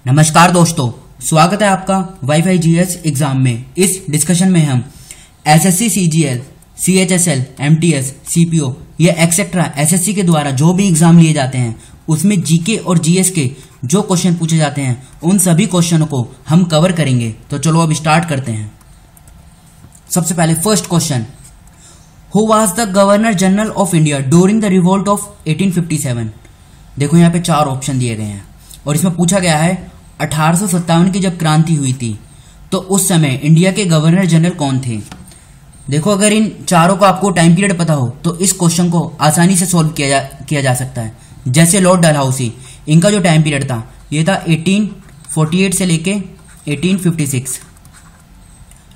नमस्कार दोस्तों, स्वागत है आपका वाईफाई जीएस एग्जाम में। इस डिस्कशन में हम SSC CGL, CHSL, MTS, CPO या एक्सेट्रा एसएससी के द्वारा जो भी एग्जाम लिए जाते हैं उसमें जीके और जीएस के जो क्वेश्चन पूछे जाते हैं उन सभी क्वेश्चनों को हम कवर करेंगे। तो चलो अब स्टार्ट करते हैं। सबसे पहले first question, who was the governor general of India during the revolt of 1857। देखो यहाँ पे चार ऑप्शन दिए गए हैं और इसमें पूछा गया है 1857 की जब क्रांति हुई थी तो उस समय इंडिया के गवर्नर जनरल कौन थे। देखो अगर इन चारों को आपको टाइम पीरियड पता हो तो इस क्वेश्चन को आसानी से सॉल्व किया जा सकता है। जैसे लॉर्ड डलहौसी, इनका जो टाइम पीरियड था ये था 1848 से लेके 1856।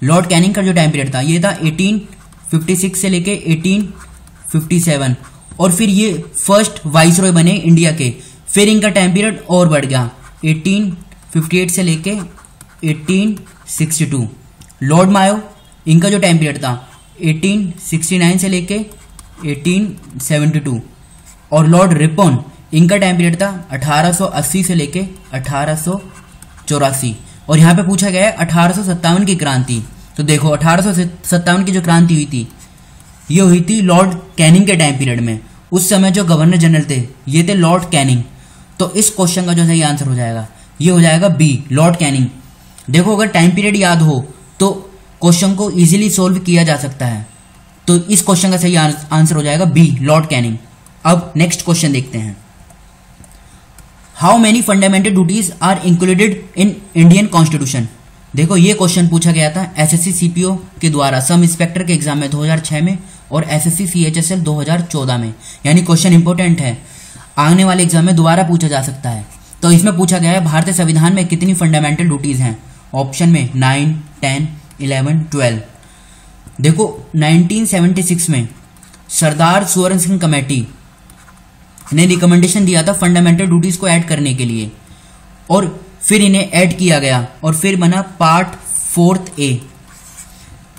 लॉर्ड कैनिंग का जो टाइम पीरियड था ये था 1856 से लेके 1857 और फिर ये फर्स्ट वाइसरॉय बने इंडिया के। फिर इनका टाइम पीरियड और बढ़ गया 1858 से लेके 1862। लॉर्ड मायो, इनका जो टाइम पीरियड था 1869 से लेके 1872 और लॉर्ड रिपन, इनका टाइम पीरियड था 1880 से लेके 1884। और यहाँ पे पूछा गया है 1857 की क्रांति। तो देखो 1857 की जो क्रांति हुई थी ये हुई थी लॉर्ड कैनिंग के टाइम पीरियड में। उस समय जो गवर्नर जनरल थे ये थे लॉर्ड कैनिंग। तो इस क्वेश्चन का जो सही आंसर हो जाएगा ये हो जाएगा बी, लॉर्ड कैनिंग। देखो अगर टाइम पीरियड याद हो तो क्वेश्चन को इजीली सोल्व किया जा सकता है। तो इस क्वेश्चन का सही आंसर हो जाएगा बी, लॉर्ड कैनिंग। अब नेक्स्ट क्वेश्चन देखते हैं। How many fundamental duties are included in Indian constitution. देखो ये क्वेश्चन पूछा गया था एसएससी सीपीओ के द्वारा सब इंस्पेक्टर के एग्जाम में 2006 में और एसएससी सीएचएसएल 2014 में। यानी क्वेश्चन इंपॉर्टेंट है, आने वाले एग्जाम में दोबारा पूछा जा सकता है। तो इसमें पूछा गया है भारतीय संविधान में कितनी फंडामेंटल ड्यूटीज हैं। ऑप्शन में 9, 10, 11, 12। देखो 1976 में सरदार सुवर्ण सिंह कमेटी ने रिकमेंडेशन दिया था फंडामेंटल ड्यूटीज को ऐड करने के लिए और फिर इन्हें ऐड किया गया और फिर बना पार्ट 4A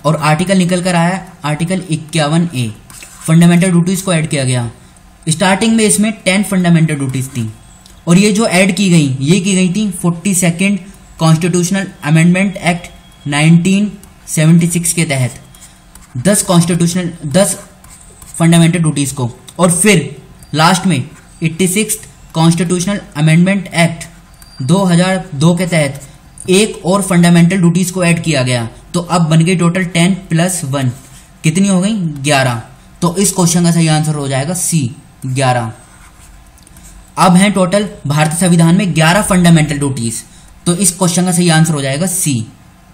और आर्टिकल निकल कर आया आर्टिकल 51A। फंडामेंटल ड्यूटीज को ऐड किया गया। स्टार्टिंग में इसमें 10 फंडामेंटल ड्यूटीज थी और ये जो ऐड की गई ये की गई थी 42nd कॉन्स्टिट्यूशनल अमेंडमेंट एक्ट 1976 के तहत 10 फंडामेंटल ड्यूटीज को। और फिर लास्ट में 86th कॉन्स्टिट्यूशनल अमेंडमेंट एक्ट 2002 के तहत एक और फंडामेंटल ड्यूटीज को ऐड किया गया। तो अब बन गई टोटल 10 + 1 कितनी हो गई 11। तो इस क्वेश्चन का सही आंसर हो जाएगा सी, 11। अब है टोटल भारतीय संविधान में 11 फंडामेंटल ड्यूटीज। तो इस क्वेश्चन का सही आंसर हो जाएगा सी।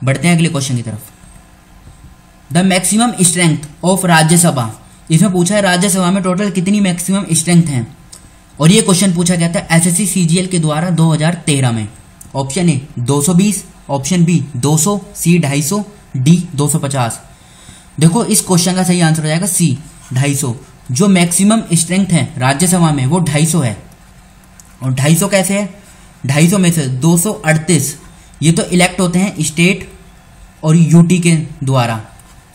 बढ़ते हैं अगले क्वेश्चन की तरफ। The maximum strength of Rajya Sabha. इसमें पूछा है राज्यसभा में टोटल कितनी मैक्सिमम स्ट्रेंथ है और ये क्वेश्चन पूछा गया था एसएससी सीजीएल के द्वारा 2013 में। Option A 220, option B 200, C 250, D 250। देखो इस क्वेश्चन का सही आंसर हो जाएगा सी, 250। जो मैक्सिमम स्ट्रेंथ है राज्यसभा में वो 250 है। और 250 कैसे है, 250 में से 238 ये तो इलेक्ट होते हैं स्टेट और यूटी के द्वारा।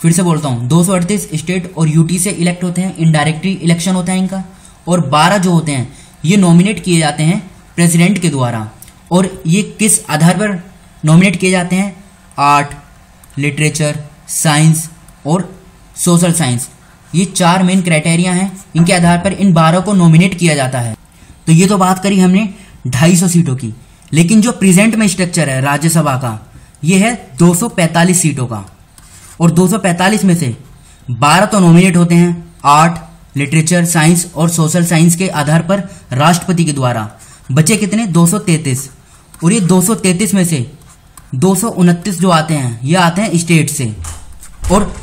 फिर से बोलता हूँ 238 स्टेट और यूटी से इलेक्ट होते हैं, इनडायरेक्टली इलेक्शन होता है इनका। और 12 जो होते हैं ये नॉमिनेट किए जाते हैं प्रेसिडेंट के द्वारा। और ये किस आधार पर नॉमिनेट किए जाते हैं, आर्ट, लिटरेचर, साइंस और सोशल साइंस। ये 4 मेन क्राइटेरिया हैं, इनके आधार पर इन 12 को नॉमिनेट किया जाता है। तो ये तो बात करी हमने 250 सीटों की, लेकिन जो प्रेजेंट में स्ट्रक्चर है राज्यसभा का ये है 245 सीटों का। और 245 में से 12 तो नॉमिनेट होते हैं आर्ट, लिटरेचर, साइंस और सोशल साइंस के आधार पर राष्ट्रपति के द्वारा। बचे कितने 233। और ये 233 में से 229 जो आते हैं ये आते हैं स्टेट से और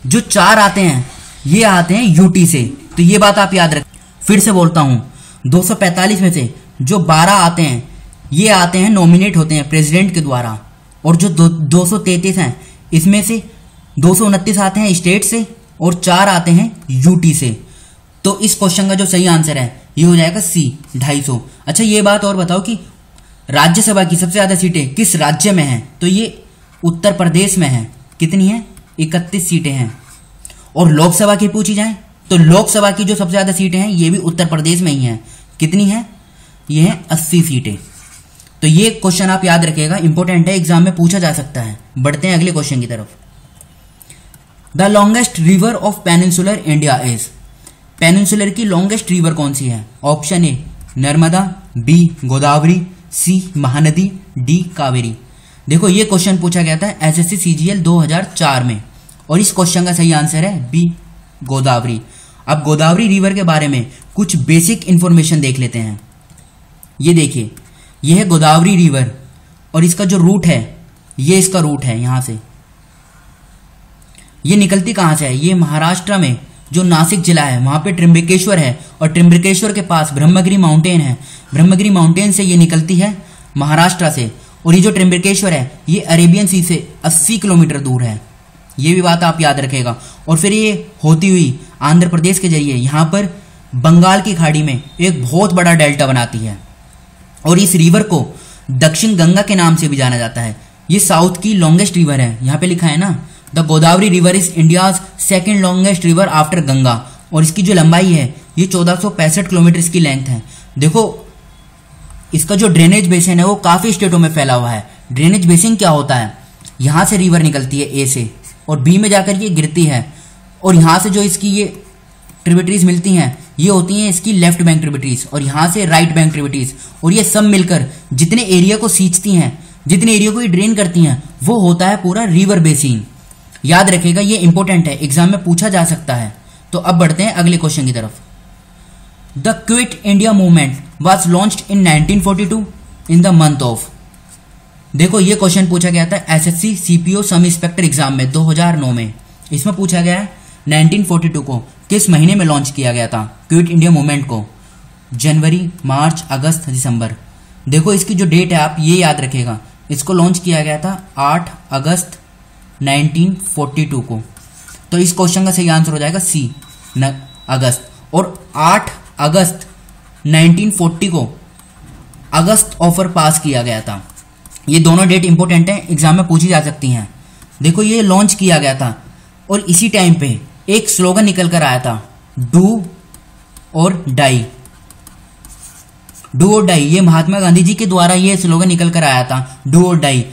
जो 4 आते हैं ये आते हैं यूटी से। तो ये बात आप याद रखें। फिर से बोलता हूं 245 में से जो 12 आते हैं ये आते हैं नॉमिनेट होते हैं प्रेसिडेंट के द्वारा और जो 233 हैं इसमें से 229 आते हैं स्टेट से और 4 आते हैं यूटी से। तो इस क्वेश्चन का जो सही आंसर है ये हो जाएगा सी, 250। अच्छा ये बात और बताओ कि राज्यसभा की सबसे ज्यादा सीटें किस राज्य में हैं। तो ये उत्तर प्रदेश में है। कितनी है, 31 सीटें हैं। और लोकसभा की पूछी जाए तो लोकसभा की जो सबसे ज्यादा सीटें हैं ये भी उत्तर प्रदेश में ही हैं। कितनी है, ये है 80 सीटें। तो ये क्वेश्चन आप याद रखिएगा, इंपॉर्टेंट है, एग्जाम में पूछा जा सकता है। बढ़ते हैं अगले क्वेश्चन की तरफ। The longest river of peninsular India is, peninsular की लॉन्गेस्ट रिवर कौन सी है? Option A Narmada, B Godavari, C Mahanadi, D Kaveri. देखो ये क्वेश्चन पूछा गया था एसएससी सीजीएल 2004 में और इस क्वेश्चन का सही आंसर है बी गोदावरी। अब गोदावरी रिवर के बारे में कुछ बेसिक इंफॉर्मेशन देख लेते हैं। ये देखिए, ये है गोदावरी रिवर और इसका जो रूट है, ये इसका रूट है, यहां से ये निकलती कहां से है? ये महाराष्ट्र में जो नासिक जिला है वहां पे त्र्यंबकेश्वर है और त्र्यंबकेश्वर के पास ब्रह्मगिरी माउंटेन है। ब्रह्मगिरी माउंटेन से ये निकलती है महाराष्ट्र से और ये जो त्र्यंबकेश्वर है ये अरेबियन सी से 80 किलोमीटर दूर है। ये भी बात आप याद रखेगा। और फिर ये होती हुई आंध्र प्रदेश के जरिए यहां पर बंगाल की खाड़ी में एक बहुत बड़ा डेल्टा बनाती है और इस रिवर को दक्षिण गंगा के नाम से भी जाना जाता है। ये साउथ की लॉन्गेस्ट रिवर है, यहां पे लिखा है ना, the Godavari river is India's second longest river after Ganga और इसकी जो लंबाई है ये 1465 किलोमीटर इसकी लेंथ है। देखो इसका जो ड्रेनेज बेसिन है वो काफी स्टेटों में फैला हुआ है। ड्रेनेज बेसिन क्या होता है? यहां से रिवर निकलती है ए से और बी में जाकर ये गिरती है और यहां से जो इसकी ये ट्रिब्यूटरीज मिलती हैं ये होती हैं इसकी लेफ्ट बैंक ट्रिब्यूटरीज और यहां से राइट बैंक ट्रिब्यूटरीज और ये सब मिलकर जितने एरिया को सींचती हैं, जितने एरिया को ये ड्रेन करती हैं, वो होता है पूरा रिवर बेसिन। याद रखिएगा, ये इंपॉर्टेंट है, एग्जाम में पूछा जा सकता है। तो अब बढ़ते हैं अगले क्वेश्चन की तरफ। The quit India movement was launched in 1942 in the month of. देखो ये क्वेश्चन पूछा गया था SSC CPO sub inspector exam में 2009 में। इसमें पूछा गया है 1942 को किस महीने में लॉन्च किया गया था क्विट इंडिया मूवमेंट को? जनवरी, मार्च, अगस्त, दिसंबर। देखो इसकी जो डेट है आप ये याद रखेगा, इसको लॉन्च किया गया था 8 अगस्त 1942 को। तो इस क्वेश्चन का सही आंसर हो जाएगा सी अगस्त। और 8 अगस्त 1940 को अगस्त ऑफर पास किया गया था। ये दोनों डेट इंपॉर्टेंट है, एग्जाम में पूछी जा सकती हैं। देखो ये लॉन्च किया गया था और इसी टाइम पे एक स्लोगन निकल कर आया था, डू और डाई। डू और डाई, ये महात्मा गांधी जी के द्वारा ये स्लोगन निकल कर आया था, डू और डाई।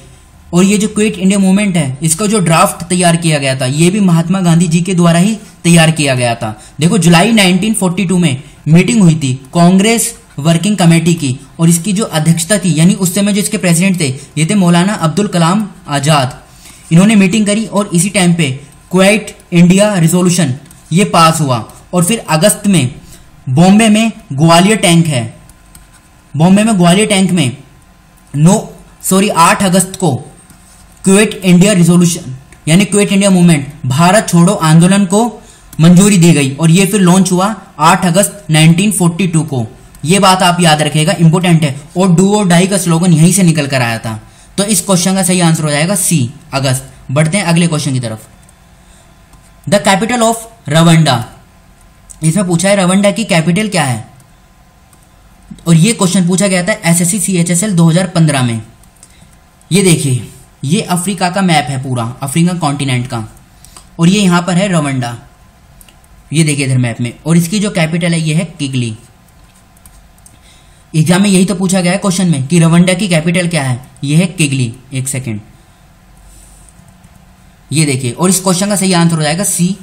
और ये जो क्विट इंडिया मूवमेंट है इसका जो ड्राफ्ट तैयार किया गया था ये भी महात्मा गांधी जी के द्वारा ही तैयार किया गया था। देखो जुलाई 1942 में मीटिंग हुई थी कांग्रेस वर्किंग कमेटी की और इसकी जो अध्यक्षता थी, यानी उस समय जो इसके प्रेसिडेंट थे ये थे मौलाना अब्दुल कलाम आजाद। इन्होंने मीटिंग करी और इसी टाइम पे क्विट इंडिया रिजोल्यूशन ये पास हुआ। और फिर अगस्त में बॉम्बे में ग्वालियर टैंक है, बॉम्बे में ग्वालियर टैंक में 8 अगस्त को क्विट इंडिया रिजोल्यूशन यानी क्विट इंडिया मूवमेंट भारत छोड़ो आंदोलन को मंजूरी दी गई और ये फिर लॉन्च हुआ 8 अगस्त 1942 को। ये बात आप याद रखिएगा, इंपॉर्टेंट है। और डू और डाई का स्लोगन यहीं से निकल कर आया था। तो इस क्वेश्चन का सही आंसर हो जाएगा सी अगस्त। बढ़ते हैं अगले क्वेश्चन की तरफ। द कैपिटल ऑफ रवांडा, इसमें पूछा है रवांडा की कैपिटल क्या है और ये क्वेश्चन पूछा गया था एसएससी सीएचएसएल 2015 में। ये देखिए, ये अफ्रीका का मैप है, पूरा अफ्रीकन कॉन्टिनेंट का, और ये यहां पर है रवांडा, ये देखिए इधर मैप में। और इसकी जो कैपिटल है ये है किगली। एग्जाम में यही तो पूछा गया है क्वेश्चन में कि रवांडा की कैपिटल क्या है, ये है किगली। एक सेकेंड, ये देखिए, और इस क्वेश्चन का सही आंसर हो जाएगा सी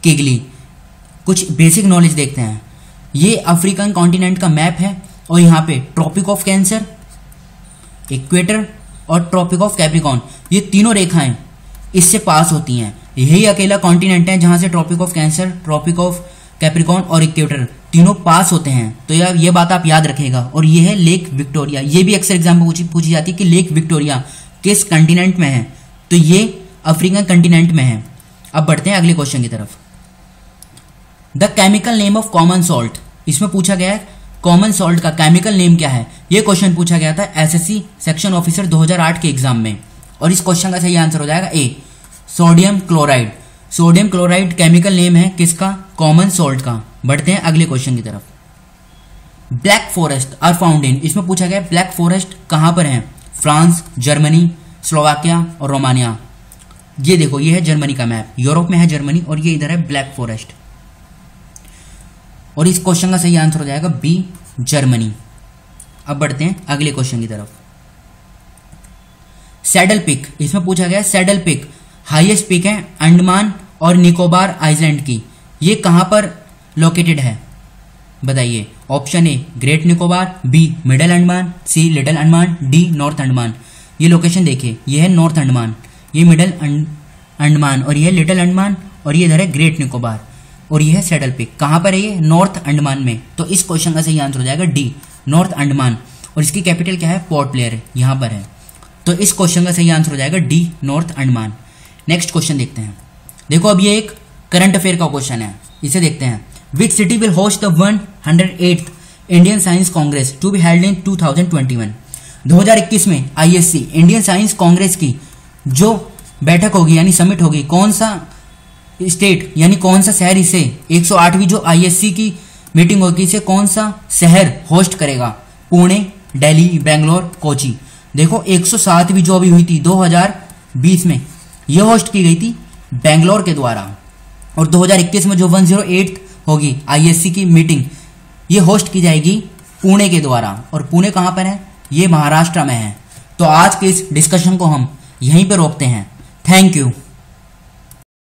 किगली। कुछ बेसिक नॉलेज देखते हैं। ये अफ्रीकन कॉन्टिनेंट का मैप है और यहाँ पे ट्रॉपिक ऑफ कैंसर, इक्वेटर और ट्रॉपिक ऑफ कैप्रिकॉर्न, ये तीनों रेखाएं इससे पास होती हैं। यही अकेला कॉन्टिनेंट है जहां से tropic of cancer, tropic of capricorn और इक्वेटर तीनों पास होते हैं। तो यार ये बात आप याद रखेगा। और ये है लेक विक्टोरिया, ये भी अक्सर एग्जाम में पूछी जाती है कि लेक विक्टोरिया किस कंटिनेंट में है, तो ये अफ्रीकन कंटिनेंट में है। अब बढ़ते हैं अगले क्वेश्चन की तरफ। The chemical name of common salt, इसमें पूछा गया है कॉमन सॉल्ट का केमिकल नेम क्या है। यह क्वेश्चन पूछा गया था एसएससी सेक्शन ऑफिसर 2008 के एग्जाम में और इस क्वेश्चन का सही आंसर हो जाएगा ए sodium chloride. Sodium chloride chemical name है किसका? कॉमन सॉल्ट का। बढ़ते हैं अगले क्वेश्चन की तरफ। Black forest are found in, इसमें पूछा गया ब्लैक फॉरेस्ट कहां पर है? फ्रांस, जर्मनी, स्लोवाकिया और रोमानिया। ये देखो, ये है जर्मनी का मैप, यूरोप में है जर्मनी और ये इधर है ब्लैक फॉरेस्ट। और इस क्वेश्चन का सही आंसर हो जाएगा बी जर्मनी। अब बढ़ते हैं अगले क्वेश्चन की तरफ। सैडल पिक, इसमें पूछा गया सैडल पिक हाईएस्ट पिक है अंडमान और निकोबार आइलैंड की, ये कहां पर लोकेटेड है बताइए। Option A great Nicobar, B middle Andaman, C little Andaman, D north Andaman. ये लोकेशन देखिए, ये है नॉर्थ अंडमान, ये मिडल अंडमान और ये लिटिल अंडमान और ये इधर है ग्रेट निकोबार और ये है सैडल पिक। कहां पर है ये? नॉर्थ अंडमान में। तो इस क्वेश्चन का सही आंसर हो जाएगा डी नॉर्थ अंडमान। और इसकी कैपिटल क्या है? पोर्ट ब्लेयर, यहां पर है। तो इस क्वेश्चन का सही आंसर हो जाएगा D north Andaman. Next question देखते हैं। देखो अब ये एक करंट अफेयर का क्वेश्चन है, इसे देखते हैं। Which city will host the 108th Indian science congress to be held in 2021? 2021 में आईएससी इंडियन साइंस कांग्रेस की जो बैठक होगी यानी समिट होगी, कौन सा स्टेट यानी कौन सा शहर इसे 108वीं जो आईएससी की मीटिंग होगी इसे कौन सा शहर होस्ट करेगा? पुणे, दिल्ली, बेंगलोर, कोची। देखो 107वीं जो अभी हुई थी 2020 में, यह होस्ट की गई थी बेंगलोर के द्वारा। और 2021 में जो 108 होगी आईएससी की मीटिंग, ये होस्ट की जाएगी पुणे के द्वारा। और पुणे कहां पर है? ये महाराष्ट्र में है। तो आज के इस डिस्कशन को हम यहीं पर रोकते हैं। Thank you.